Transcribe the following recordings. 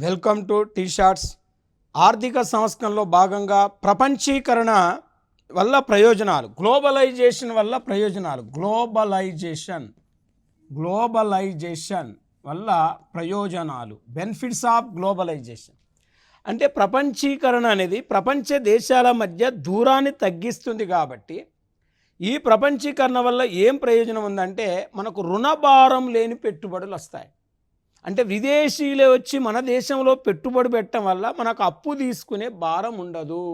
Welcome to tea shorts. ఆర్థిక సంస్కరణలో భాగంగా ప్రపంచీకరణ వల్ల ప్రయోజనాలు, గ్లోబలైజేషన్ వల్ల ప్రయోజనాలు, గ్లోబలైజేషన్ వల్ల ప్రయోజనాలు, బెనిఫిట్స్ ఆఫ్ గ్లోబలైజేషన్. అంటే ప్రపంచీకరణ అనేది ప్రపంచ దేశాల మధ్య దూరాన్ని తగ్గిస్తుంది. కాబట్టి ఈ ప్రపంచీకరణ వల్ల ఏం ప్రయోజనం ఉందంటే మనకు రుణభారం లేని పెట్టుబడులు వస్తాయి. అంటే విదేశీయులే వచ్చి మన దేశంలో పెట్టుబడి పెట్టడం వల్ల మనకు అప్పు తీసుకునే భారం ఉండదు.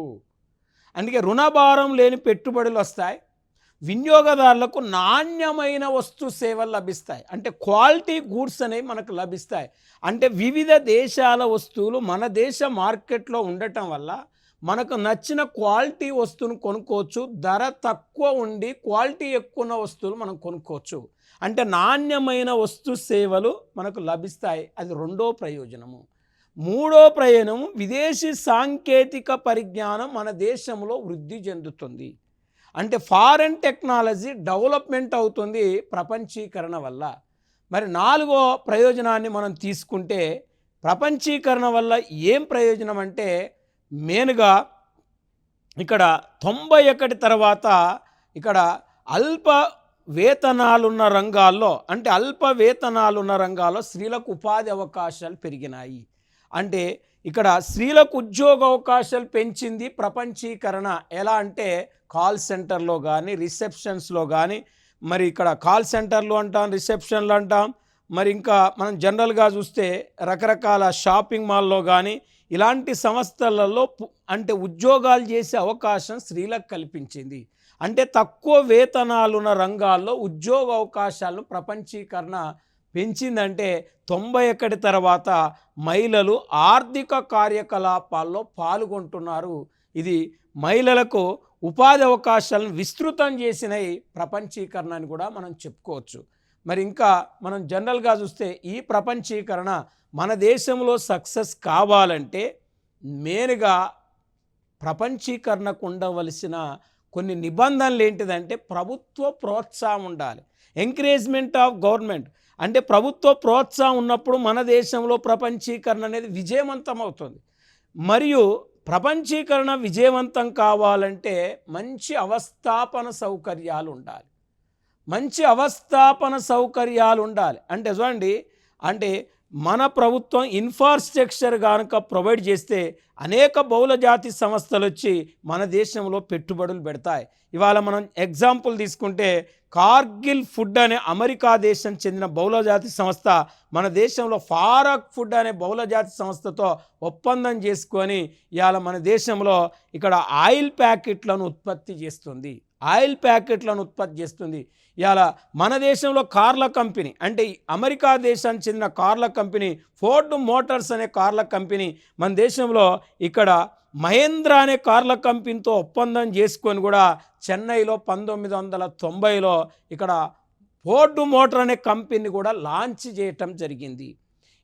అందుకే రుణభారం లేని పెట్టుబడులు వస్తాయి. వినియోగదారులకు నాణ్యమైన వస్తు సేవలు లభిస్తాయి. అంటే క్వాలిటీ గూడ్స్ అనేవి మనకు లభిస్తాయి. అంటే వివిధ దేశాల వస్తువులు మన దేశ మార్కెట్లో ఉండటం వల్ల మనకు నచ్చిన క్వాలిటీ వస్తువును కొనుక్కోవచ్చు. ధర తక్కువ ఉండి క్వాలిటీ ఎక్కువ ఉన్న వస్తువులు మనం కొనుక్కోవచ్చు. అంటే నాణ్యమైన వస్తు సేవలు మనకు లభిస్తాయి. అది రెండో ప్రయోజనము. మూడో ప్రయోజనము, విదేశీ సాంకేతిక పరిజ్ఞానం మన దేశంలో వృద్ధి చెందుతుంది. అంటే ఫారెన్ టెక్నాలజీ డెవలప్మెంట్ అవుతుంది ప్రపంచీకరణ వల్ల. మరి నాలుగో ప్రయోజనాన్ని మనం తీసుకుంటే, ప్రపంచీకరణ వల్ల ఏం ప్రయోజనం అంటే మెయిన్గా ఇక్కడ 91 తర్వాత ఇక్కడ అల్ప వేతనాలున్న రంగాల్లో, అంటే అల్ప వేతనాలున్న రంగాల్లో స్త్రీలకు ఉపాధి అవకాశాలు పెరిగినాయి. అంటే ఇక్కడ స్త్రీలకు ఉద్యోగ అవకాశాలు పెంచింది ప్రపంచీకరణ. ఎలా అంటే కాల్ సెంటర్లో కానీ, రిసెప్షన్స్లో కానీ, మరి ఇక్కడ కాల్ సెంటర్లు అంటాం, రిసెప్షన్లు అంటాం. మరి ఇంకా మనం జనరల్గా చూస్తే రకరకాల షాపింగ్ మాల్లో కానీ ఇలాంటి సంస్థలలో అంటే ఉద్యోగాలు చేసే అవకాశం స్త్రీలకు కల్పించింది. అంటే తక్కువ వేతనాలున్న రంగాల్లో ఉద్యోగ అవకాశాలను ప్రపంచీకరణ పెంచిందంటే 91 తర్వాత మహిళలు ఆర్థిక కార్యకలాపాల్లో పాల్గొంటున్నారు. ఇది మహిళలకు ఉపాధి అవకాశాలను విస్తృతం చేసినవి ప్రపంచీకరణ అని కూడా మనం చెప్పుకోవచ్చు. మరి ఇంకా మనం జనరల్గా చూస్తే ఈ ప్రపంచీకరణ మన దేశంలో సక్సెస్ కావాలంటే మెయిన్గా ప్రపంచీకరణకు ఉండవలసిన కొన్ని నిబంధనలు ఏంటిదంటే ప్రభుత్వ ప్రోత్సాహం ఉండాలి. Encouragement of government. అంటే ప్రభుత్వ ప్రోత్సాహం ఉన్నప్పుడు మన దేశంలో ప్రపంచీకరణ అనేది విజయవంతం అవుతుంది. మరియు ప్రపంచీకరణ విజయవంతం కావాలంటే మంచి అవస్థాపన సౌకర్యాలు ఉండాలి. అంటే చూడండి, అంటే మన ప్రభుత్వం ఇన్ఫ్రాస్ట్రక్చర్ కనుక ప్రొవైడ్ చేస్తే అనేక బహుళజాతి సంస్థలు వచ్చి మన దేశంలో పెట్టుబడులు పెడతాయి. ఇవాళ మనం ఎగ్జాంపుల్ తీసుకుంటే కార్గిల్ ఫుడ్ అనే అమెరికా దేశం చెందిన బహుళజాతి సంస్థ మన దేశంలో ఫారక్ ఫుడ్ అనే బహుళజాతి సంస్థతో ఒప్పందం చేసుకొని ఇవాళ మన దేశంలో ఇక్కడ ఆయిల్ ప్యాకెట్లను ఉత్పత్తి చేస్తుంది. ఇవాళ మన దేశంలో కార్ల కంపెనీ, అంటే అమెరికా దేశానికి చెందిన కార్ల కంపెనీ ఫోర్డ్ మోటార్స్ అనే కార్ల కంపెనీ మన దేశంలో ఇక్కడ మహేంద్ర అనే కార్ల కంపెనీతో ఒప్పందం చేసుకొని కూడా చెన్నైలో 1990లో ఇక్కడ ఫోర్డ్ మోటార్ అనే కంపెనీని కూడా లాంచ్ చేయటం జరిగింది.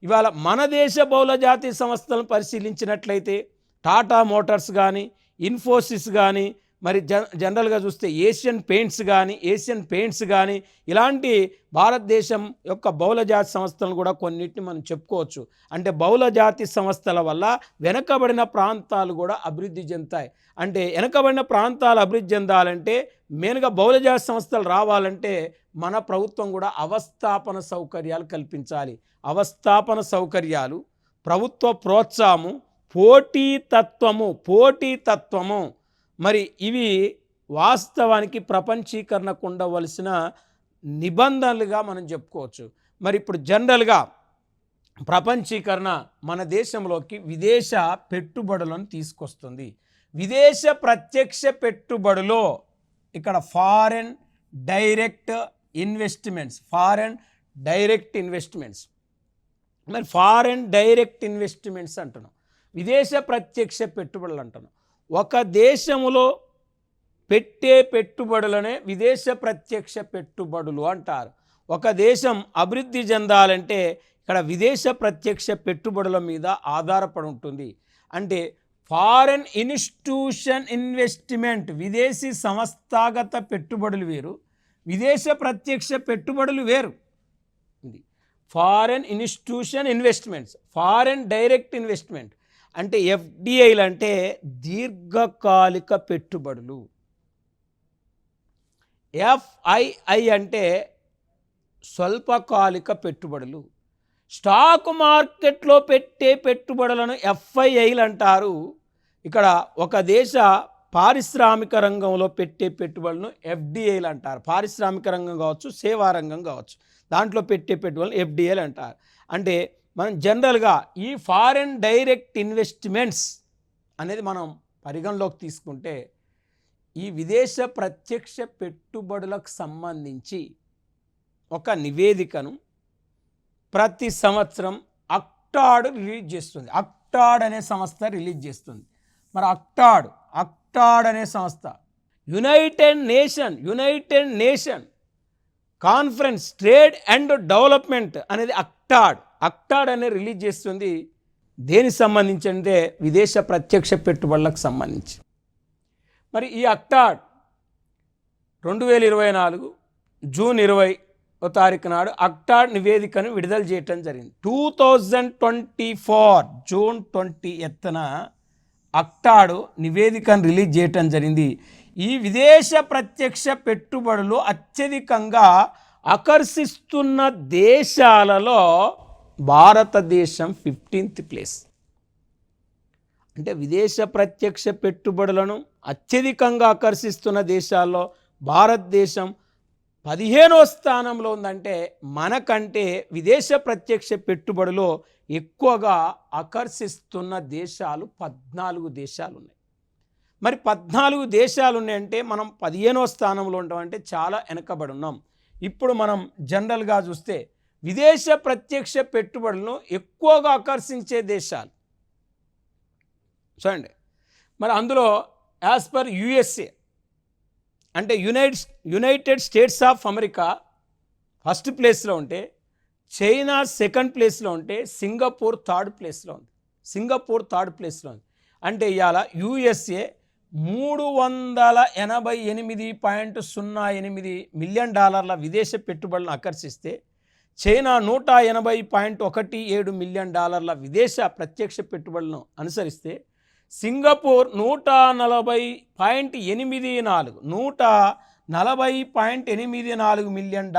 ఇవాళ మన దేశ బహుళజాతి సంస్థలను పరిశీలించినట్లయితే టాటా మోటార్స్ కానీ, ఇన్ఫోసిస్ కానీ, మరి జనరల్గా చూస్తే ఏషియన్ పెయింట్స్ కానీ ఇలాంటి భారతదేశం యొక్క బహుళజాతి సంస్థలను కూడా కొన్నిటిని మనం చెప్పుకోవచ్చు. అంటే బహుళజాతి సంస్థల వల్ల వెనకబడిన ప్రాంతాలు కూడా అభివృద్ధి చెందుతాయి. అంటే వెనకబడిన ప్రాంతాలు అభివృద్ధి చెందాలంటే మెయిన్గా బహుళజాతి సంస్థలు రావాలంటే మన ప్రభుత్వం కూడా అవస్థాపన సౌకర్యాలు కల్పించాలి. అవస్థాపన సౌకర్యాలు, ప్రభుత్వ ప్రోత్సాహము, పోటీతత్వము మరి ఇవి వాస్తవానికి ప్రపంచీకరణకు ఉండవలసిన నిబంధనలుగా మనం చెప్పుకోవచ్చు. మరి ఇప్పుడు జనరల్గా ప్రపంచీకరణ మన దేశంలోకి విదేశ పెట్టుబడులను తీసుకొస్తుంది. విదేశ ప్రత్యక్ష పెట్టుబడులో ఇక్కడ ఫారెన్ డైరెక్ట్ ఇన్వెస్ట్మెంట్స్, మరి ఫారెన్ డైరెక్ట్ ఇన్వెస్ట్మెంట్స్ అంటున్నాం, విదేశ ప్రత్యక్ష పెట్టుబడులు అంటున్నాం. ఒక దేశంలో పెట్టే పెట్టుబడులనే విదేశ ప్రత్యక్ష పెట్టుబడులు అంటారు. ఒక దేశం అభివృద్ధి చెందాలంటే ఇక్కడ విదేశ ప్రత్యక్ష పెట్టుబడుల మీద ఆధారపడి ఉంటుంది. అంటే ఫారెన్ ఇన్స్టిట్యూషన్ ఇన్వెస్ట్మెంట్, విదేశీ సంస్థాగత పెట్టుబడులు వేరు, విదేశ ప్రత్యక్ష పెట్టుబడులు వేరు. Foreign institution investments, foreign direct investment అంటే ఎఫ్డిఐలు అంటే దీర్ఘకాలిక పెట్టుబడులు. ఎఫ్ఐఐ అంటే స్వల్పకాలిక పెట్టుబడులు. స్టాక్ మార్కెట్లో పెట్టే పెట్టుబడులను ఎఫ్ఐఐలు అంటారు. ఇక్కడ ఒక దేశ పారిశ్రామిక రంగంలో పెట్టే పెట్టుబడులను ఎఫ్డిఐలు అంటారు. పారిశ్రామిక రంగం కావచ్చు, సేవా రంగం కావచ్చు, దాంట్లో పెట్టే పెట్టుబడులను ఎఫ్డిఐలు అంటారు. అంటే మనం జనరల్గా ఈ ఫారెన్ డైరెక్ట్ ఇన్వెస్ట్మెంట్స్ అనేది మనం పరిగణలోకి తీసుకుంటే ఈ విదేశ ప్రత్యక్ష పెట్టుబడులకు సంబంధించి ఒక నివేదికను ప్రతి సంవత్సరం అక్టాడ్ రిలీజ్ చేస్తుంది. అక్టాడ్ అనే సంస్థ రిలీజ్ చేస్తుంది. మరి అక్టాడ్ అనే సంస్థ United nation conference trade and development అనేది అక్టాడ్ అనే రిలీజ్ చేస్తుంది. దేనికి సంబంధించి అంటే విదేశ ప్రత్యక్ష పెట్టుబడులకు సంబంధించి. మరి ఈ అక్టాడ్ 2024 జూన్ 20వ తారీఖు నాడు అక్టాడ్ నివేదికను విడుదల చేయటం జరిగింది. 2024 జూన్ 20న అక్టాడ్ నివేదికను రిలీజ్ చేయటం జరిగింది. ఈ విదేశ ప్రత్యక్ష పెట్టుబడులు అత్యధికంగా ఆకర్షిస్తున్న దేశాలలో భారతదేశం 15th ప్లేస్. అంటే విదేశ ప్రత్యక్ష పెట్టుబడులను అత్యధికంగా ఆకర్షిస్తున్న దేశాల్లో భారతదేశం 15వ స్థానంలో ఉందంటే మనకంటే విదేశ ప్రత్యక్ష పెట్టుబడులు ఎక్కువగా ఆకర్షిస్తున్న దేశాలు 14 దేశాలు ఉన్నాయి. మరి 14 దేశాలు ఉన్నాయంటే మనం 15వ స్థానంలో ఉంటామంటే చాలా వెనకబడి ఉన్నాం. ఇప్పుడు మనం జనరల్గా చూస్తే విదేశ ప్రత్యక్ష పెట్టుబడులను ఎక్కువగా ఆకర్షించే దేశాలు చూడండి. మరి అందులో యాజ్ పర్ యుఎస్ఏ అంటే United states of America first ప్లేస్లో ఉంటే, చైనా సెకండ్ ప్లేస్లో ఉంటే, సింగపూర్ థర్డ్ ప్లేస్లో ఉంది. అంటే ఇవాళ యుఎస్ఏ $388.08 మిలియన్ విదేశ పెట్టుబడులను ఆకర్షిస్తే, చైనా $180.17 మిలియన్ విదేశ ప్రత్యక్ష పెట్టుబడులను అనుసరిస్తే, సింగపూర్ $140.84 మిలియన్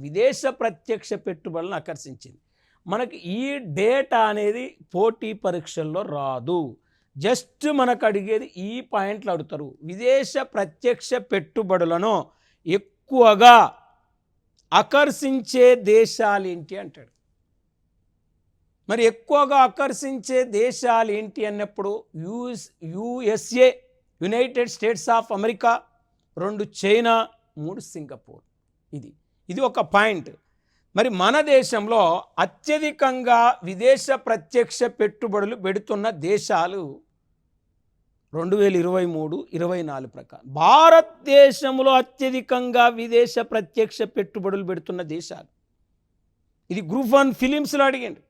విదేశ ప్రత్యక్ష పెట్టుబడులను ఆకర్షించింది. మనకి ఈ డేటా అనేది పోటీ పరీక్షల్లో రాదు. జస్ట్ మనకు అడిగేది ఈ పాయింట్లు అడుగుతారు. విదేశ ప్రత్యక్ష పెట్టుబడులను ఎక్కువగా ఆకర్షించే దేశాలు ఏంటి అంటాడు. మరి ఎక్కువగా ఆకర్షించే దేశాలు ఏంటి అన్నప్పుడు USA, United states of America, 2 China, 3 Singapore. ఇది ఒక పాయింట్. మరి మన దేశంలో అత్యధికంగా విదేశ ప్రత్యక్ష పెట్టుబడులు పెడుతున్న దేశాలు 2023-24 ప్రకారం భారతదేశంలో అత్యధికంగా విదేశ ప్రత్యక్ష పెట్టుబడులు పెడుతున్న దేశాలు. ఇది గ్రూప్ 1 ఫిలిమ్స్లో అడిగింది.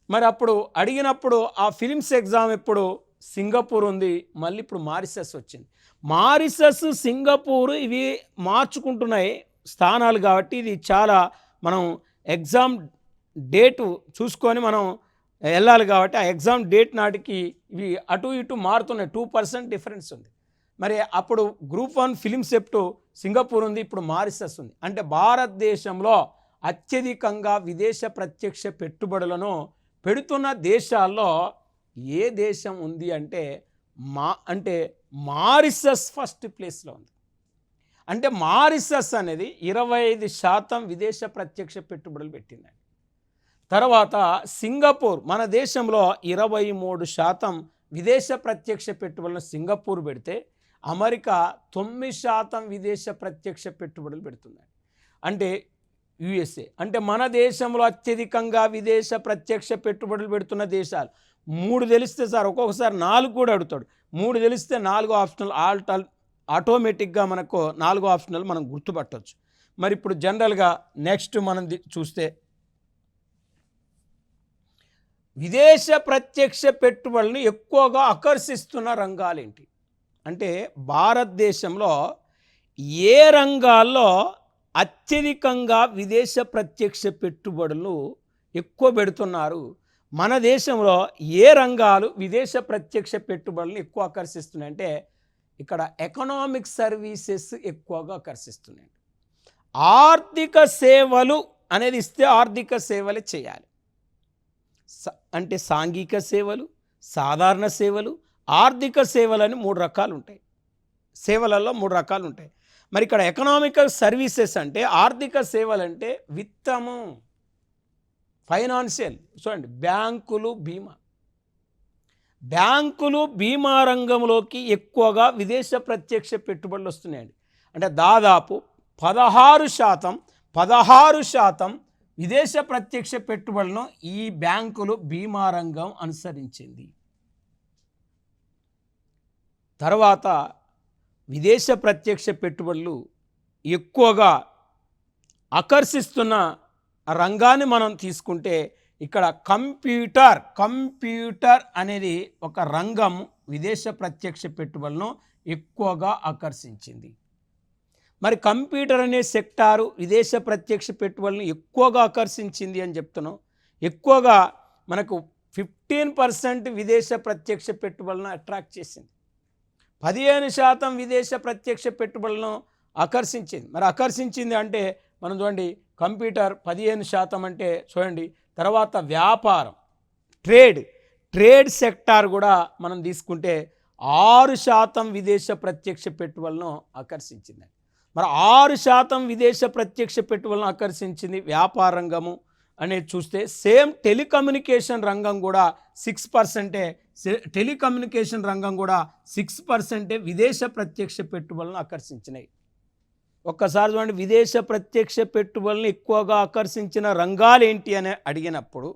మరి అప్పుడు అడిగినప్పుడు ఆ ఫిలిమ్స్ ఎగ్జామ్ ఎప్పుడు సింగపూర్ ఉంది, మళ్ళీ ఇప్పుడు మారిషస్ వచ్చింది. మారిషస్, సింగపూర్ ఇవి మార్చుకుంటున్నాయి స్థానాలు కాబట్టి ఇది చాలా మనం ఎగ్జామ్ డేటు చూసుకొని మనం వెళ్ళాలి కాబట్టి ఆ ఎగ్జామ్ డేట్ నాటికి ఇవి అటు ఇటు మారుతున్నాయి. 2% డిఫరెన్స్ ఉంది. మరి అప్పుడు గ్రూప్ 1 ఫిలిం సెప్టు సింగపూర్ ఉంది, ఇప్పుడు మారిషస్ ఉంది. అంటే భారతదేశంలో అత్యధికంగా విదేశ ప్రత్యక్ష పెట్టుబడులను పెడుతున్న దేశాల్లో ఏ దేశం ఉంది అంటే మారిషస్ ఫస్ట్ ప్లేస్లో ఉంది. అంటే మారిషస్ అనేది 25% విదేశ ప్రత్యక్ష పెట్టుబడులు పెట్టిందండి. తర్వాత సింగపూర్, మన దేశంలో 23% విదేశ ప్రత్యక్ష పెట్టుబడులను సింగపూర్ పెడితే, అమెరికా 9% విదేశ ప్రత్యక్ష పెట్టుబడులు పెడుతుందండి. అంటే యుఎస్ఏ అంటే మన దేశంలో అత్యధికంగా విదేశ ప్రత్యక్ష పెట్టుబడులు పెడుతున్న దేశాలు 3 తెలిస్తే సార్ ఒక్కొక్కసారి 4 కూడా అడుగుతాడు. 3 తెలిస్తే 4 ఆప్షనల్ ఆటోమేటిక్గా మనకు 4 ఆప్షనల్ మనం గుర్తుపట్టవచ్చు. మరి ఇప్పుడు జనరల్గా నెక్స్ట్ మనం చూస్తే విదేశ ప్రత్యక్ష పెట్టుబడులను ఎక్కువగా ఆకర్షిస్తున్న రంగాలు ఏంటి అంటే భారతదేశంలో ఏ రంగాల్లో అత్యధికంగా విదేశ ప్రత్యక్ష పెట్టుబడులు ఎక్కువ పెడుతున్నారు. మన దేశంలో ఏ రంగాలు విదేశ ప్రత్యక్ష పెట్టుబడులను ఎక్కువ ఆకర్షిస్తున్నాయంటే ఇక్కడ ఎకనామిక్ సర్వీసెస్ ఎక్కువగా ఆకర్షిస్తున్నాయి. ఆర్థిక సేవలు అనేది ఇస్తే ఆర్థిక సేవలే చేయాలి. అంటే సాంఘిక సేవలు, సాధారణ సేవలు, ఆర్థిక సేవలని 3 రకాలు ఉంటాయి. సేవలలో 3 రకాలు ఉంటాయి. మరి ఇక్కడ ఎకనామికల్ సర్వీసెస్ అంటే ఆర్థిక సేవలు అంటే విత్తము, ఫైనాన్షియల్. చూడండి, బ్యాంకులు బీమా రంగంలోకి ఎక్కువగా విదేశ ప్రత్యక్ష పెట్టుబడులు వస్తున్నాయండి. అంటే దాదాపు 16% విదేశ ప్రత్యక్ష పెట్టుబడులను ఈ బ్యాంకులు బీమా రంగం అనుసరించింది. తర్వాత విదేశ ప్రత్యక్ష పెట్టుబడులు ఎక్కువగా ఆకర్షిస్తున్న రంగాన్ని మనం తీసుకుంటే ఇక్కడ కంప్యూటర్ అనేది ఒక రంగం విదేశ ప్రత్యక్ష పెట్టుబడులను ఎక్కువగా ఆకర్షించింది. మరి కంప్యూటర్ అనే సెక్టారు విదేశ ప్రత్యక్ష పెట్టుబడులను ఎక్కువగా ఆకర్షించింది అని చెప్తున్నాం. ఎక్కువగా మనకు 15% విదేశ ప్రత్యక్ష పెట్టుబడులను అట్రాక్ట్ చేసింది. 15% విదేశ ప్రత్యక్ష పెట్టుబడులను ఆకర్షించింది. మరి ఆకర్షించింది అంటే మనం చూడండి, కంప్యూటర్ 15% అంటే చూడండి. తర్వాత వ్యాపారం, ట్రేడ్ సెక్టార్ కూడా మనం తీసుకుంటే 6% విదేశ ప్రత్యక్ష పెట్టుబడులను ఆకర్షించింది. మరి 6% విదేశ ప్రత్యక్ష పెట్టుబడులను ఆకర్షించింది వ్యాపార రంగము అనేది చూస్తే, సేమ్ టెలికమ్యూనికేషన్ రంగం కూడా 6% విదేశ ప్రత్యక్ష పెట్టుబడులను ఆకర్షించినాయి. ఒక్కసారి చూడండి, విదేశ ప్రత్యక్ష పెట్టుబడులను ఎక్కువగా ఆకర్షించిన రంగాలు ఏంటి అని అడిగినప్పుడు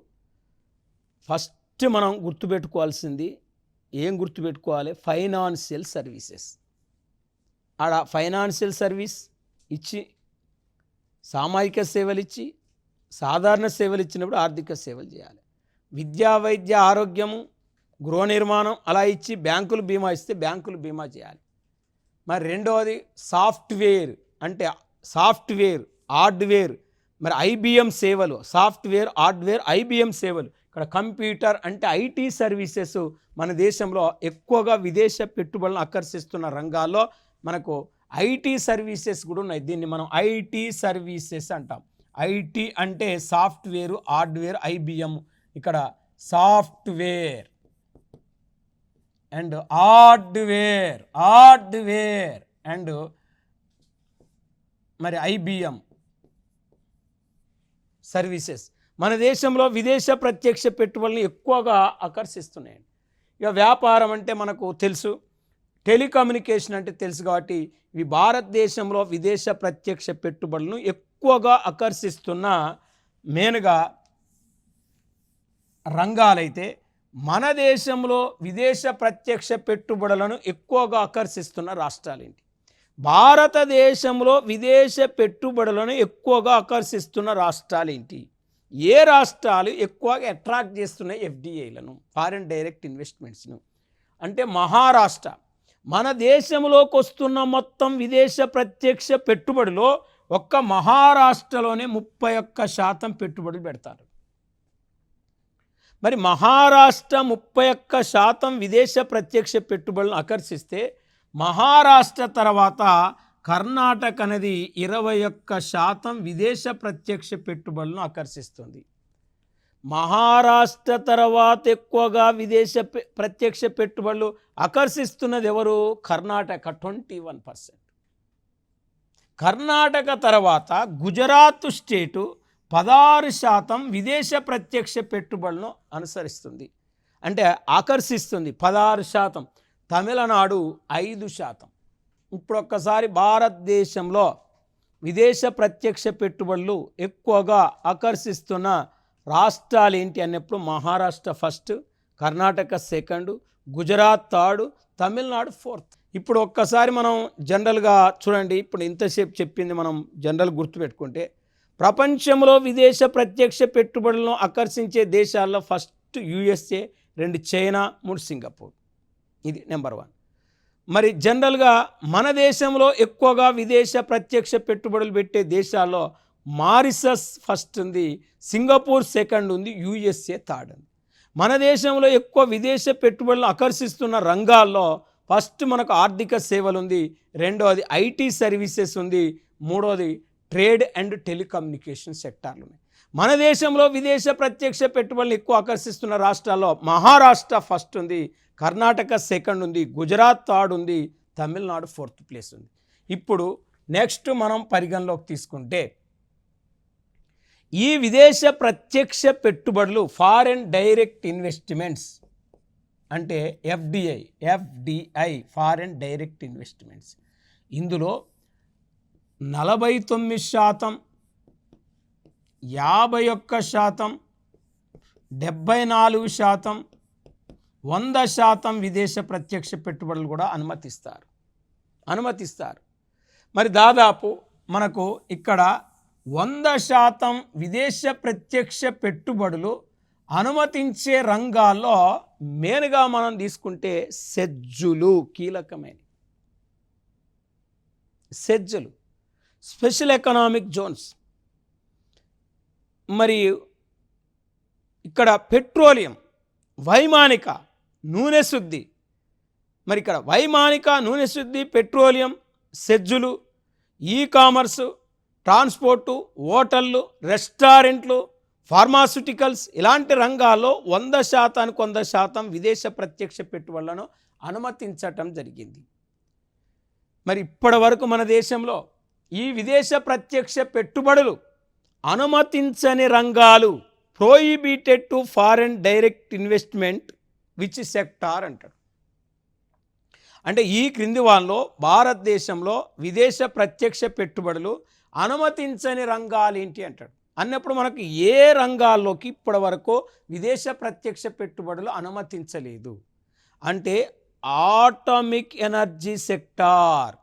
ఫస్ట్ మనం గుర్తుపెట్టుకోవాల్సింది ఏం గుర్తుపెట్టుకోవాలి? Financial services. ఆడ ఫైనాన్షియల్ సర్వీస్ ఇచ్చి, సామాజిక సేవలు ఇచ్చి, సాధారణ సేవలు ఇచ్చినప్పుడు ఆర్థిక సేవలు చేయాలి. విద్యా, వైద్య, ఆరోగ్యము, గృహ నిర్మాణం అలా ఇచ్చి బ్యాంకులు బీమా ఇస్తే బ్యాంకులు బీమా చేయాలి. మరి రెండవది సాఫ్ట్వేర్, అంటే హార్డ్వేర్, మరి ఐబిఎం సేవలు, సాఫ్ట్వేర్, హార్డ్వేర్, ఐబిఎం సేవలు. ఇక్కడ కంప్యూటర్ అంటే ఐటీ సర్వీసెస్ మన దేశంలో ఎక్కువగా విదేశ పెట్టుబడులను ఆకర్షిస్తున్న రంగాల్లో మనకు ఐటీ సర్వీసెస్ కూడా ఉన్నాయి. దీన్ని మనం ఐటీ సర్వీసెస్ అంటాం. ఐటీ అంటే సాఫ్ట్వేర్, హార్డ్వేర్, ఐబిఎం. ఇక్కడ సాఫ్ట్వేర్ అండ్ హార్డ్వేర్ అండ్ మరి ఐబిఎం సర్వీసెస్ మన దేశంలో విదేశ ప్రత్యక్ష పెట్టుబడులను ఎక్కువగా ఆకర్షిస్తున్నాయండి. ఇక వ్యాపారం అంటే మనకు తెలుసు, టెలికమ్యూనికేషన్ అంటే తెలుసు. కాబట్టి ఇవి భారతదేశంలో విదేశ ప్రత్యక్ష పెట్టుబడులను ఎక్కువగా ఆకర్షిస్తున్న మెయిన్గా రంగాలైతే, మన దేశంలో విదేశ ప్రత్యక్ష పెట్టుబడులను ఎక్కువగా ఆకర్షిస్తున్న రాష్ట్రాలేంటి? భారతదేశంలో విదేశ పెట్టుబడులను ఎక్కువగా ఆకర్షిస్తున్న రాష్ట్రాలేంటి? ఏ రాష్ట్రాలు ఎక్కువగా అట్రాక్ట్ చేస్తున్నాయి ఎఫ్డిఐలను, ఫారిన్ డైరెక్ట్ ఇన్వెస్ట్మెంట్స్ను? అంటే మహారాష్ట్ర. మన దేశంలోకి వస్తున్న మొత్తం విదేశ ప్రత్యక్ష పెట్టుబడిలో ఒక్క మహారాష్ట్రలోనే 31% పెట్టుబడులు పెడతారు. మరి మహారాష్ట్ర 31% విదేశ ప్రత్యక్ష పెట్టుబడులను ఆకర్షిస్తే, మహారాష్ట్ర తర్వాత కర్ణాటక అనేది 21% విదేశ ప్రత్యక్ష పెట్టుబడులను ఆకర్షిస్తుంది. మహారాష్ట్ర తర్వాత ఎక్కువగా విదేశ ప్రత్యక్ష పెట్టుబడులు ఆకర్షిస్తున్నది ఎవరు? కర్ణాటక 21%. కర్ణాటక తర్వాత గుజరాత్ స్టేటు 16% విదేశ ప్రత్యక్ష పెట్టుబడులను అనుసరిస్తుంది, అంటే ఆకర్షిస్తుంది 16%. తమిళనాడు 5%. ఇప్పుడు ఒక్కసారి భారతదేశంలో విదేశ ప్రత్యక్ష పెట్టుబడులు ఎక్కువగా ఆకర్షిస్తున్న రాష్ట్రాలు ఏంటి అన్నప్పుడు Maharashtra first, Karnataka second, Gujarat third, Tamil Nadu fourth. ఇప్పుడు ఒక్కసారి మనం జనరల్గా చూడండి, ఇప్పుడు ఇంతసేపు చెప్పింది మనం జనరల్ గుర్తుపెట్టుకుంటే, ప్రపంచంలో విదేశ ప్రత్యక్ష పెట్టుబడులను ఆకర్షించే దేశాల్లో ఫస్ట్ యుఎస్ఏ, 2 చైనా, 3 సింగపూర్. ఇది నెంబర్ 1. మరి జనరల్గా మన దేశంలో ఎక్కువగా విదేశ ప్రత్యక్ష పెట్టుబడులు పెట్టే దేశాల్లో మారిషస్ ఫస్ట్ ఉంది, సింగపూర్ సెకండ్ ఉంది, యూఎస్ఏ థర్డ్ ఉంది. మన దేశంలో ఎక్కువ విదేశ పెట్టుబడులు ఆకర్షిస్తున్న రంగాల్లో ఫస్ట్ మనకు ఆర్థిక సేవలు ఉంది, రెండవది ఐటీ సర్వీసెస్ ఉంది, మూడవది ట్రేడ్ అండ్ టెలికమ్యూనికేషన్ సెక్టార్లు ఉన్నాయి. మన దేశంలో విదేశ ప్రత్యక్ష పెట్టుబడులు ఎక్కువ ఆకర్షిస్తున్న రాష్ట్రాల్లో మహారాష్ట్ర ఫస్ట్ ఉంది, కర్ణాటక సెకండ్ ఉంది, గుజరాత్ థర్డ్ ఉంది, తమిళనాడు ఫోర్త్ ప్లేస్ ఉంది. ఇప్పుడు నెక్స్ట్ మనం పరిగణలోకి తీసుకుంటే ఈ విదేశ ప్రత్యక్ష పెట్టుబడులు ఫారెన్ డైరెక్ట్ ఇన్వెస్ట్మెంట్స్ అంటే ఎఫ్డిఐ ఫారెన్ డైరెక్ట్ ఇన్వెస్ట్మెంట్స్, ఇందులో 49%, 51%, 74%, 100% విదేశ ప్రత్యక్ష పెట్టుబడులు కూడా అనుమతిస్తారు. మరి దాదాపు మనకు ఇక్కడ 100% విదేశ ప్రత్యక్ష పెట్టుబడులు అనుమతించే రంగాల్లో మెయిన్గా మనం తీసుకుంటే సెజ్జులు కీలకమైనవి. సెజ్జులు స్పెషల్ ఎకనామిక్ జోన్స్, మరి ఇక్కడ పెట్రోలియం, వైమానిక, నూనె శుద్ధి, మరి ఇక్కడ వైమానిక, నూనె శుద్ధి, పెట్రోలియం, సెజ్జులు, ఈ కామర్సు, ట్రాన్స్పోర్టు, హోటళ్ళు, రెస్టారెంట్లు, ఫార్మాస్యూటికల్స్ ఇలాంటి రంగాల్లో 100% విదేశ ప్రత్యక్ష పెట్టుబడులను అనుమతించటం జరిగింది. మరి ఇప్పటి వరకు మన దేశంలో ఈ విదేశ ప్రత్యక్ష పెట్టుబడులు అనుమతించని రంగాలు prohibited to foreign direct investment which sector అంటాడు. అంటే ఈ క్రింది వాళ్ళలో భారతదేశంలో విదేశ ప్రత్యక్ష పెట్టుబడులు అనుమతించని రంగాలు ఏంటి అంటాడు. అన్నప్పుడు మనకు ఏ రంగాల్లోకి ఇప్పటి వరకు విదేశ ప్రత్యక్ష పెట్టుబడులు అనుమతించలేదు అంటే atomic energy sector.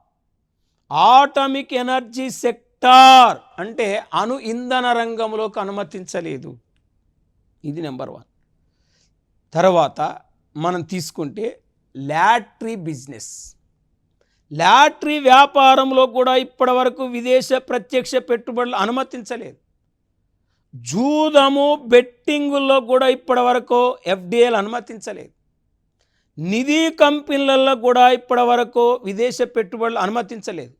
Atomic energy sector అంటే అణు ఇంధన రంగంలోకి అనుమతించలేదు. ఇది నెంబర్ 1. తర్వాత మనం తీసుకుంటే లాటరీ బిజినెస్, లాటరీ వ్యాపారంలో కూడా ఇప్పటి వరకు విదేశ ప్రత్యక్ష పెట్టుబడులు అనుమతించలేదు. జూదము, బెట్టింగుల్లో కూడా ఇప్పటి వరకు ఎఫ్డిఐలు అనుమతించలేదు. నిధి కంపెనీలలో కూడా ఇప్పటి వరకు విదేశ పెట్టుబడులు అనుమతించలేదు.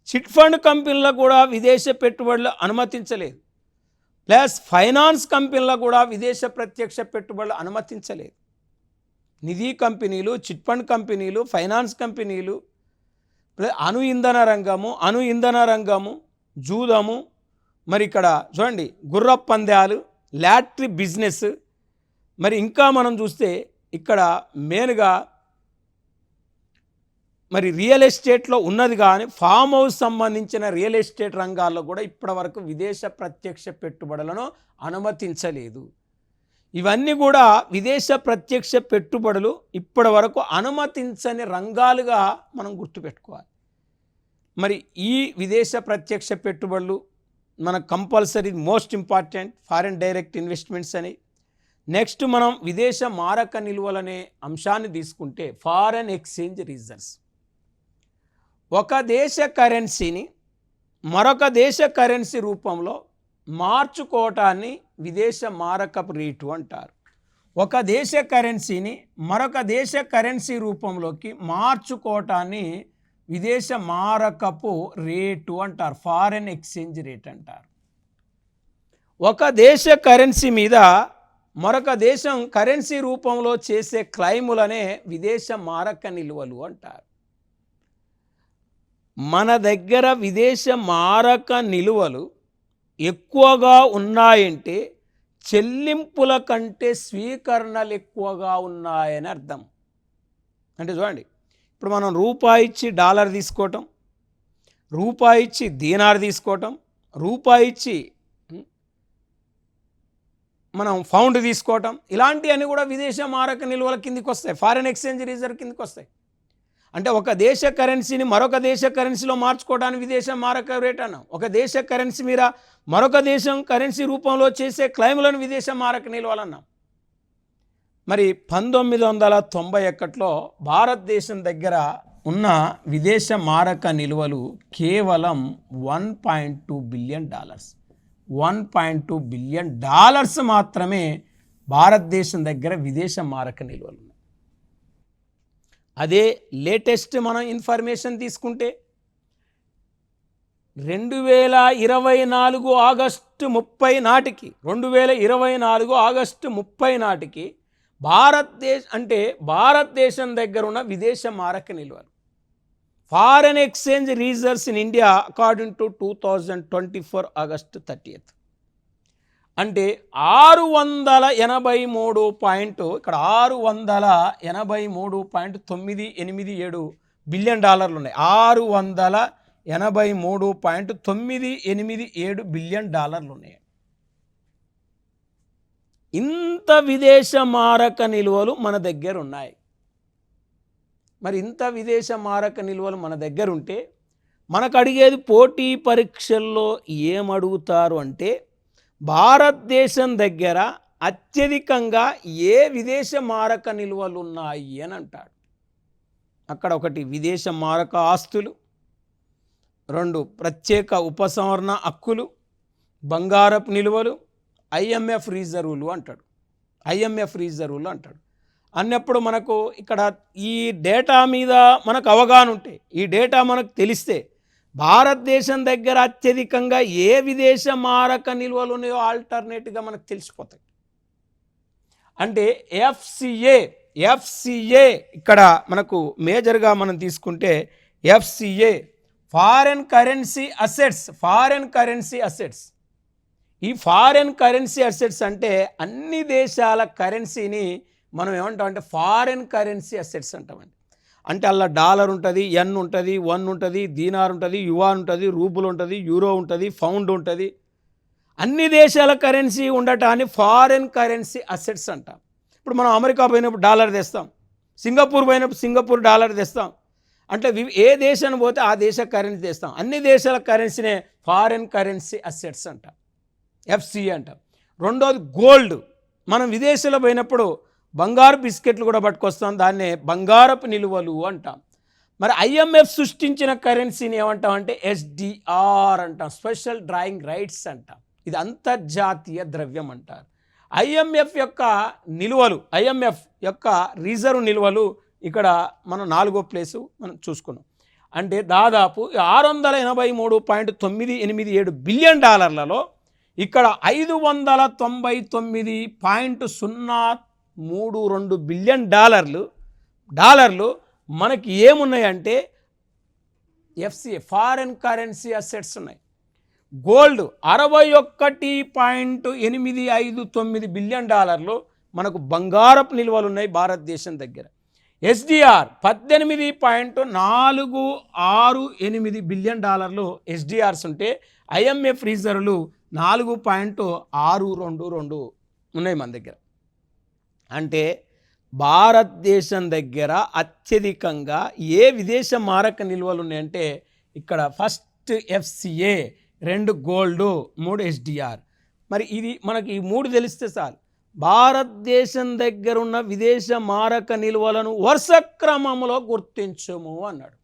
చిట్ ఫండ్ కంపెనీలో కూడా విదేశ పెట్టుబడులు అనుమతించలేదు. ప్లస్ ఫైనాన్స్ కంపెనీలో కూడా విదేశ ప్రత్యక్ష పెట్టుబడులు అనుమతించలేదు. నిధి కంపెనీలు, చిట్ ఫండ్ కంపెనీలు, ఫైనాన్స్ కంపెనీలు, అణు ఇంధన రంగము, జూదము, మరి ఇక్కడ చూడండి గుర్రపు పందాలు, లాటరీ బిజినెస్, మరి ఇంకా మనం చూస్తే ఇక్కడ మెయిన్గా మరి రియల్ ఎస్టేట్లో ఉన్నది కానీ ఫామ్ హౌస్ సంబంధించిన రియల్ ఎస్టేట్ రంగాల్లో కూడా ఇప్పటివరకు విదేశ ప్రత్యక్ష పెట్టుబడులను అనుమతించలేదు. ఇవన్నీ కూడా విదేశ ప్రత్యక్ష పెట్టుబడులు ఇప్పటి వరకు అనుమతించని రంగాలుగా మనం గుర్తుపెట్టుకోవాలి. మరి ఈ విదేశ ప్రత్యక్ష పెట్టుబడులు మనకు compulsory most important foreign direct investments అని. నెక్స్ట్ మనం విదేశ మారక నిల్వలనే అంశాన్ని తీసుకుంటే ఫారెన్ ఎక్స్చేంజ్ రిజర్వ్స్, ఒక దేశ కరెన్సీని మరొక దేశ కరెన్సీ రూపంలో మార్చుకోవటాన్ని విదేశ మారకపు రేటు అంటారు. ఒక దేశ కరెన్సీని మరొక దేశ కరెన్సీ రూపంలోకి మార్చుకోవటాన్ని విదేశ మారకపు రేటు అంటారు, ఫారెన్ ఎక్స్చేంజ్ రేట్ అంటారు. ఒక దేశ కరెన్సీ మీద మరొక దేశం కరెన్సీ రూపంలో చేసే క్లైములనే విదేశ మారక నిల్వలు అంటారు. మన దగ్గర విదేశ మారక నిల్వలు ఎక్కువగా ఉన్నాయంటే చెల్లింపుల కంటే స్వీకరణలు ఎక్కువగా ఉన్నాయని అర్థం. అంటే చూడండి, ఇప్పుడు మనం రూపాయి ఇచ్చి డాలర్ తీసుకోవటం, రూపాయి ఇచ్చి దీనార్ తీసుకోవటం, రూపాయి ఇచ్చి మనం పౌండ్ తీసుకోవటం, ఇలాంటివన్నీ కూడా విదేశ మారక నిల్వల కిందికి వస్తాయి, ఫారెన్ ఎక్స్చేంజ్ రిజర్వ్ కిందికి వస్తాయి. అంటే ఒక దేశ కరెన్సీని మరొక దేశ కరెన్సీలో మార్చుకోవడానికి విదేశ మారక రేట్ అన్నాం. ఒక దేశ కరెన్సీ మీద మరొక దేశం కరెన్సీ రూపంలో చేసే క్లైములను విదేశ మారక నిల్వలన్నాం. మరి 1991లో భారతదేశం దగ్గర ఉన్న విదేశ మారక నిల్వలు కేవలం $1.2 బిలియన్. $1.2 బిలియన్ మాత్రమే భారతదేశం దగ్గర విదేశ మారక నిల్వలు ఉన్నాయి. అదే లేటెస్ట్ మనం ఇన్ఫర్మేషన్ తీసుకుంటే 2024 ఆగస్టు 30 నాటికి 2024 ఆగస్టు 30 నాటికి భారతదేశం దగ్గర ఉన్న విదేశ మారక నిల్వలు foreign exchange reserves in India according to 2024 August 30th అంటే 683 ఇక్కడ 683.987 బిలియన్ డాలర్లు ఉన్నాయి. 683.987 బిలియన్ డాలర్లు ఉన్నాయి. ఇంత విదేశ మారక నిల్వలు మన దగ్గర ఉన్నాయి. మరి ఇంత విదేశ మారక నిల్వలు మన దగ్గర ఉంటే మనకు అడిగేది పోటీ పరీక్షల్లో ఏమడుగుతారు అంటే భారతదేశం దగ్గర అత్యధికంగా ఏ విదేశ మారక నిల్వలు ఉన్నాయి అని అంటాడు. అక్కడ ఒకటి విదేశ మారక ఆస్తులు, 2 ప్రత్యేక ఉపసంహరణ హక్కులు, బంగారపు నిల్వలు, IMF రిజర్వులు అంటాడు. అన్నప్పుడు మనకు ఇక్కడ ఈ డేటా మీద మనకు అవగాహన ఉంటే, ఈ డేటా మనకు తెలిస్తే భారతదేశం దగ్గర అత్యధికంగా ఏ విదేశ మారక నిల్వలు ఉన్నాయో ఆల్టర్నేట్గా మనకు తెలిసిపోతాయి. అంటే ఎఫ్సిఏ ఇక్కడ మనకు మేజర్గా మనం తీసుకుంటే ఎఫ్సిఏ ఫారెన్ కరెన్సీ అసెట్స్. ఈ ఫారెన్ కరెన్సీ అసెట్స్ అంటే అన్ని దేశాల కరెన్సీని మనం ఏమంటాం అంటే ఫారెన్ కరెన్సీ అసెట్స్ అంటామండి. అంటే అలా డాలర్ ఉంటుంది, ఎన్ ఉంటుంది, వన్ ఉంటుంది, దీనార్ ఉంటుంది, యువాన్ ఉంటుంది, రూబుల్ ఉంటుంది, యూరో ఉంటుంది, పౌండ్ ఉంటుంది. అన్ని దేశాల కరెన్సీ ఉండటాన్ని ఫారెన్ కరెన్సీ అసెట్స్ అంటాం. ఇప్పుడు మనం అమెరికా పోయినప్పుడు డాలర్ తెస్తాం, సింగపూర్ పోయినప్పుడు సింగపూర్ డాలర్ తెస్తాం. అంటే ఏ దేశాన్ని పోతే ఆ దేశ కరెన్సీ తెస్తాం. అన్ని దేశాల కరెన్సీనే ఫారెన్ కరెన్సీ అసెట్స్ అంటాం, ఎఫ్సిఏ అంటాం. రెండోది గోల్డ్. మనం విదేశాల్లో పోయినప్పుడు బంగారు బిస్కెట్లు కూడా పట్టుకొస్తాం, దాన్నే బంగారపు నిలువలు అంటాం. మరి IMF సృష్టించిన కరెన్సీని ఏమంటాం అంటే SDR అంటాం, స్పెషల్ డ్రాయింగ్ రైట్స్ అంటాం. ఇది అంతర్జాతీయ ద్రవ్యం అంటారు. IMF యొక్క నిలువలు, IMF యొక్క రిజర్వ్ నిలువలు ఇక్కడ మనం 4వ ప్లేసు మనం చూసుకున్నాం. అంటే దాదాపు 683.987 బిలియన్ డాలర్లలో ఇక్కడ 599.032 బిలియన్ డాలర్లు మనకి ఏమున్నాయంటే ఎఫ్సిఏ ఫారెన్ కరెన్సీ అసెట్స్ ఉన్నాయి. గోల్డ్ 61.859 బిలియన్ డాలర్లు మనకు బంగారపు నిల్వలు ఉన్నాయి భారతదేశం దగ్గర. SDR 18.468 బిలియన్ డాలర్లు SDRs ఉంటే IMF రిజర్వ్లు 4.622 ఉన్నాయి మన దగ్గర. అంటే భారతదేశం దగ్గర అత్యధికంగా ఏ విదేశ మారక నిల్వలు ఉన్నాయంటే ఇక్కడ ఫస్ట్ FCA, 2 గోల్డ్, 3 SDR. మరి ఇది మనకి ఈ 3 తెలిస్తే చాలు. భారతదేశం దగ్గర ఉన్న విదేశ మారక నిల్వలను వరుస క్రమంలో గుర్తించము అన్నాడు.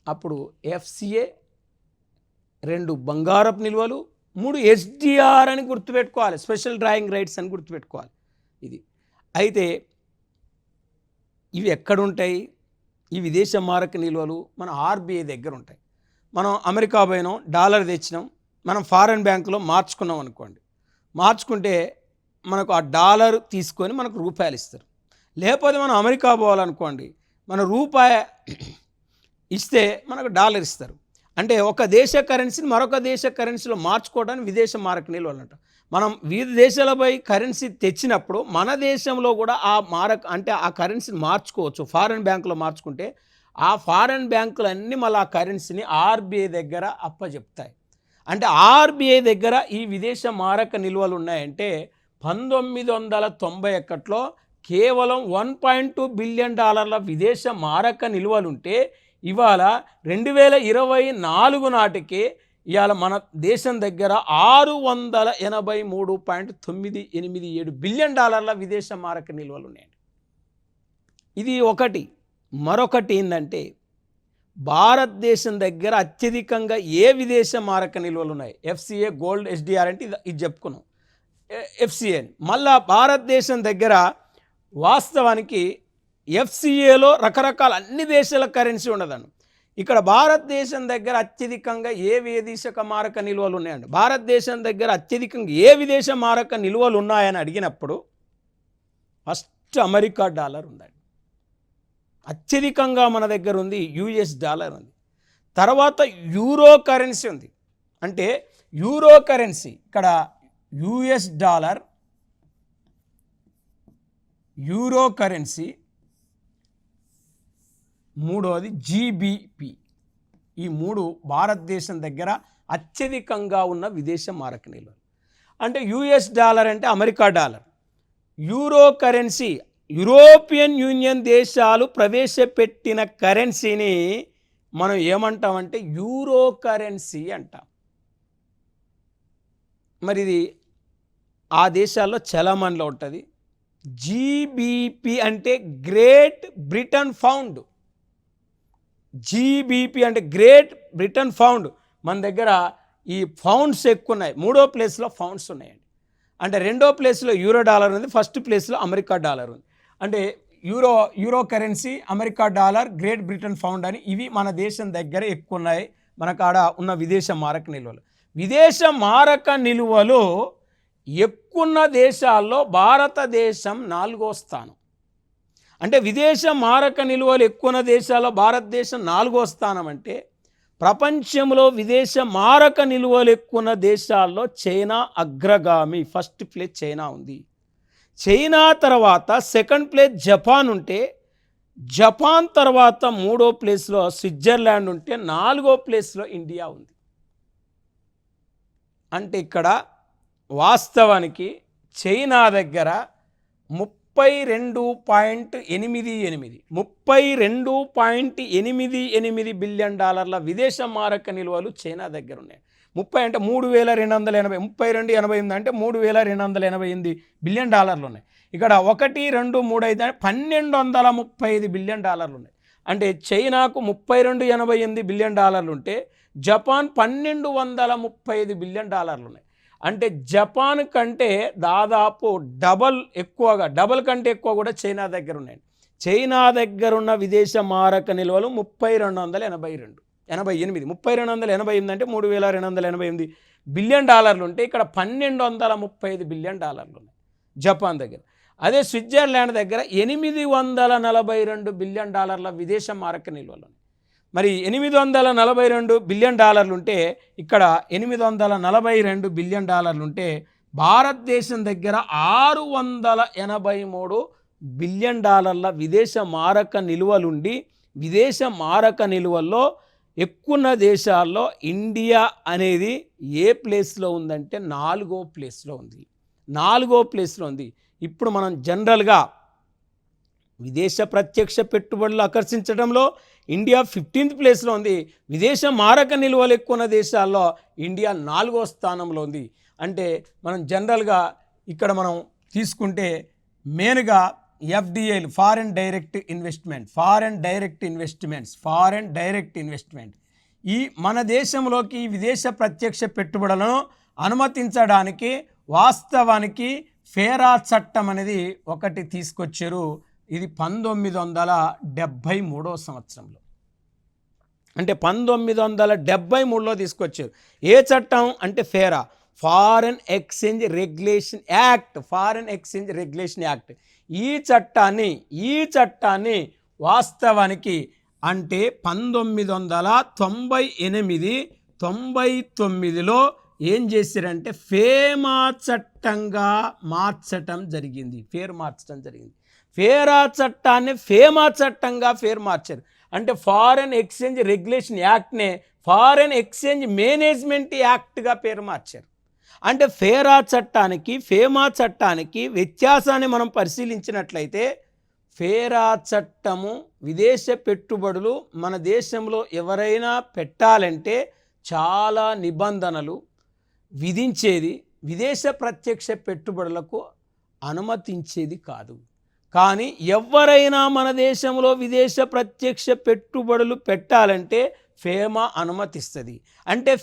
అప్పుడు FCA, 2 బంగారపు నిల్వలు, 3 SDR అని గుర్తుపెట్టుకోవాలి, స్పెషల్ డ్రాయింగ్ రైట్స్ అని గుర్తుపెట్టుకోవాలి. ఇది అయితే ఇవి ఎక్కడుంటాయి? ఈ విదేశ మారక నిల్వలు మన RBI దగ్గర ఉంటాయి. మనం అమెరికా పోయినాం, డాలర్ తెచ్చినాం, మనం ఫారెన్ బ్యాంకులో మార్చుకున్నాం అనుకోండి. మార్చుకుంటే మనకు ఆ డాలర్ తీసుకొని మనకు రూపాయలు ఇస్తారు. లేకపోతే మనం అమెరికా పోవాలనుకోండి, మన రూపాయి ఇస్తే మనకు డాలర్ ఇస్తారు. అంటే ఒక దేశ కరెన్సీని మరొక దేశ కరెన్సీలో మార్చుకోవడానికి విదేశ మారక నిల్వలు అంటాం. మనం వివిధ దేశాలపై కరెన్సీ తెచ్చినప్పుడు మన దేశంలో కూడా ఆ ఆ కరెన్సీని మార్చుకోవచ్చు. ఫారెన్ బ్యాంకులో మార్చుకుంటే ఆ ఫారెన్ బ్యాంకులన్నీ మళ్ళీ ఆ కరెన్సీని RBI దగ్గర అప్పచెప్తాయి. అంటే RBI దగ్గర ఈ విదేశ మారక నిల్వలు ఉన్నాయంటే 1991లో కేవలం $1.2 బిలియన్ విదేశ మారక నిల్వలుంటే ఇవాళ 2024 నాటికి ఇవాళ మన దేశం దగ్గర $683.987 బిలియన్ విదేశ మారక నిల్వలు ఉన్నాయండి. ఇది ఒకటి. మరొకటి ఏంటంటే భారతదేశం దగ్గర అత్యధికంగా ఏ విదేశ మారక నిల్వలు ఉన్నాయి? ఎఫ్సిఏ, గోల్డ్, ఎస్డిఆర్ అంటే ఇది చెప్పుకున్నాం. ఎఫ్సిఏ మళ్ళా భారతదేశం దగ్గర వాస్తవానికి ఎఫ్సిఏలో రకరకాల అన్ని దేశాల కరెన్సీ ఉండదండి. ఇక్కడ భారతదేశం దగ్గర అత్యధికంగా ఏ విదేశ మారక నిల్వలు ఉన్నాయండి? భారతదేశం దగ్గర అత్యధికంగా ఏ విదేశ మారక నిల్వలు ఉన్నాయని అడిగినప్పుడు ఫస్ట్ అమెరికా డాలర్ ఉందండి. అత్యధికంగా మన దగ్గర ఉంది యుఎస్ డాలర్ ఉంది. తర్వాత యూరో కరెన్సీ ఉంది. అంటే యూరో కరెన్సీ ఇక్కడ యుఎస్ డాలర్, యూరో కరెన్సీ, మూడవది జీబీపీ. ఈ మూడు భారతదేశం దగ్గర అత్యధికంగా ఉన్న విదేశ మారక నిల్వలు. అంటే యుఎస్ డాలర్ అంటే America dollar, euro currency European union దేశాలు ప్రవేశపెట్టిన కరెన్సీని మనం ఏమంటామంటే యూరో కరెన్సీ అంటాం. మరి ఇది ఆ దేశాల్లో చలామణిలో ఉంటుంది. జీబీపీ అంటే గ్రేట్ బ్రిటన్ పౌండ్. జీబీపీ అంటే గ్రేట్ బ్రిటన్ పౌండ్. మన దగ్గర ఈ పౌండ్స్ ఎక్కువ ఉన్నాయి. మూడో ప్లేస్లో పౌండ్స్ ఉన్నాయండి. అంటే రెండో ప్లేస్లో యూరో డాలర్ ఉంది, ఫస్ట్ ప్లేస్లో అమెరికా డాలర్ ఉంది. అంటే euro currency, America dollar, great Britain pound అని ఇవి మన దేశం దగ్గర ఎక్కువ ఉన్నాయి. మనకు ఆడ ఉన్న విదేశ మారక నిల్వలు. విదేశ మారక నిల్వలు ఎక్కువ దేశాల్లో భారతదేశం 4వ స్థానం. అంటే విదేశ మారక నిల్వలు ఎక్కువ దేశాల్లో భారతదేశం 4వ స్థానం. అంటే ప్రపంచంలో విదేశ మారక నిల్వలు ఎక్కువ దేశాల్లో చైనా అగ్రగామి. ఫస్ట్ ప్లేస్ చైనా ఉంది. చైనా తర్వాత సెకండ్ ప్లేస్ జపాన్ ఉంటే, జపాన్ తర్వాత మూడో ప్లేస్లో స్విట్జర్లాండ్ ఉంటే, 4వ ప్లేస్లో ఇండియా ఉంది. అంటే ఇక్కడ వాస్తవానికి చైనా దగ్గర 32.88 బిలియన్ డాలర్ల విదేశ మారక నిల్వలు చైనా దగ్గర ఉన్నాయి. 30 అంటే 3280, 3288 అంటే 3288 బిలియన్ డాలర్లు ఉన్నాయి. ఇక్కడ 1, 2, 3 అయితే 1235 బిలియన్ డాలర్లు ఉన్నాయి. అంటే చైనాకు 3288 బిలియన్ డాలర్లు ఉంటే జపాన్ 1235 బిలియన్ డాలర్లు ఉన్నాయి. అంటే జపాన్ కంటే దాదాపు డబల్ కంటే ఎక్కువ కూడా చైనా దగ్గర ఉన్నాయి. చైనా దగ్గర ఉన్న విదేశ మారక నిల్వలు 3288 అంటే 3288 బిలియన్ డాలర్లు ఉంటే ఇక్కడ 1235 బిలియన్ డాలర్లు ఉన్నాయి జపాన్ దగ్గర. అదే స్విట్జర్లాండ్ దగ్గర 842 బిలియన్ డాలర్ల విదేశ మారక నిల్వలు ఉన్నాయి. మరి 842 బిలియన్ డాలర్లు ఉంటే ఇక్కడ 842 బిలియన్ డాలర్లు ఉంటే భారతదేశం దగ్గర 683 బిలియన్ డాలర్ల విదేశ మారక నిల్వలుండి, విదేశ మారక నిల్వల్లో ఎక్కువ దేశాల్లో ఇండియా అనేది ఏ ప్లేస్లో ఉందంటే 4వ ప్లేస్లో ఉంది. 4వ ప్లేస్లో ఉంది. ఇప్పుడు మనం జనరల్గా విదేశ ప్రత్యక్ష పెట్టుబడులు ఆకర్షించడంలో ఇండియా 15th ప్లేస్లో ఉంది. విదేశ మారక నిల్వలు ఎక్కువ దేశాల్లో ఇండియా 4వ స్థానంలో ఉంది. అంటే మనం జనరల్గా ఇక్కడ మనం తీసుకుంటే మెయిన్గా ఎఫ్డిఐలు, ఫారెన్ డైరెక్ట్ ఇన్వెస్ట్మెంట్, ఈ మన దేశంలోకి విదేశ ప్రత్యక్ష పెట్టుబడులను అనుమతించడానికి వాస్తవానికి ఫేరా చట్టం అనేది ఒకటి తీసుకొచ్చారు. ఇది 1973 సంవత్సరంలో. అంటే 1973లో తీసుకొచ్చారు. ఏ చట్టం అంటే ఫేరా, ఫారెన్ ఎక్స్చేంజ్ రెగ్యులేషన్ యాక్ట్. ఈ చట్టాన్ని వాస్తవానికి అంటే 1998-99లో ఏం చేశారంటే ఫేమా చట్టంగా మార్చటం జరిగింది. ఫేరా చట్టాన్ని ఫేమా చట్టంగా మార్చారు. అంటే ఫారెన్ ఎక్స్చేంజ్ రెగ్యులేషన్ యాక్ట్నే ఫారెన్ ఎక్స్చేంజ్ మేనేజ్మెంట్ యాక్ట్గా పేరు మార్చారు. అంటే ఫేరా చట్టానికి ఫేమా చట్టానికి వ్యత్యాసాన్ని మనం పరిశీలించినట్లయితే, ఫేరా చట్టము విదేశ పెట్టుబడులు మన దేశంలో ఎవరైనా పెట్టాలంటే చాలా నిబంధనలు విధించేది, విదేశ ప్రత్యక్ష పెట్టుబడులకు అనుమతించేది కాదు. కానీ ఎవరైనా మన దేశంలో విదేశ ప్రత్యక్ష పెట్టుబడులు పెట్టాలంటే ఫేమా అనుమతిస్తుంది. అంటే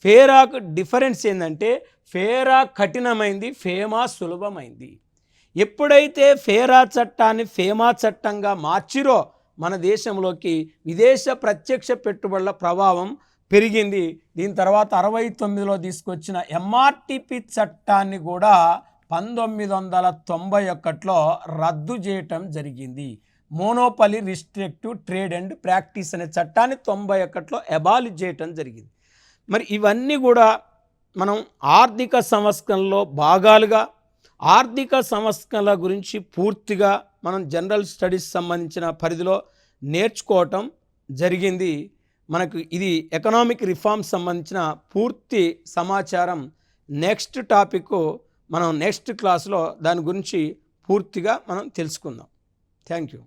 ఫేరాకు డిఫరెన్స్ ఏంటంటే ఫేరా కఠినమైంది, ఫేమా సులభమైంది. ఎప్పుడైతే ఫేరా చట్టాన్ని ఫేమా చట్టంగా మార్చిరో మన దేశంలోకి విదేశ ప్రత్యక్ష పెట్టుబడుల ప్రభావం పెరిగింది. దీని తర్వాత 69లో తీసుకొచ్చిన ఎంఆర్టిపి చట్టాన్ని కూడా 1991లో రద్దు చేయటం జరిగింది. Monopoly restrictive trade and practice అనే చట్టాన్ని 91లో అబాలిష్ చేయటం జరిగింది. మరి ఇవన్నీ కూడా మనం ఆర్థిక సంస్కరణలో భాగాలుగా, ఆర్థిక సంస్కరణల గురించి పూర్తిగా మనం జనరల్ స్టడీస్ సంబంధించిన పరిధిలో నేర్చుకోవటం జరిగింది. మనకు ఇది ఎకనామిక్ రిఫార్మ్స్ సంబంధించిన పూర్తి సమాచారం నెక్స్ట్ టాపిక్ మనం నెక్స్ట్ క్లాస్లో దాని గురించి పూర్తిగా మనం తెలుసుకుందాం. Thank you.